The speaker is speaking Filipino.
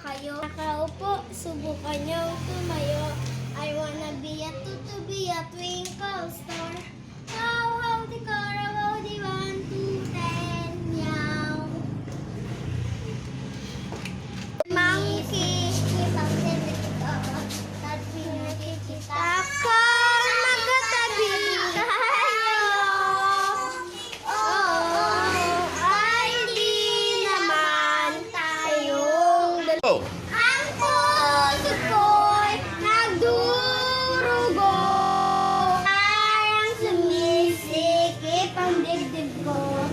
kayo. Nakaupo, subukan niyong tumayo. I wanna be a to be a twinkle star. How, howdy, Cora, howdy, 1, 2, 10, meow. Monkey, kitang dito. Tapi nakikita ko, magkatabi kayo. Oh, ay di naman tayong Oh. ang puso ko'y nagdurugo. Parang sumisikip ang dibdib ko.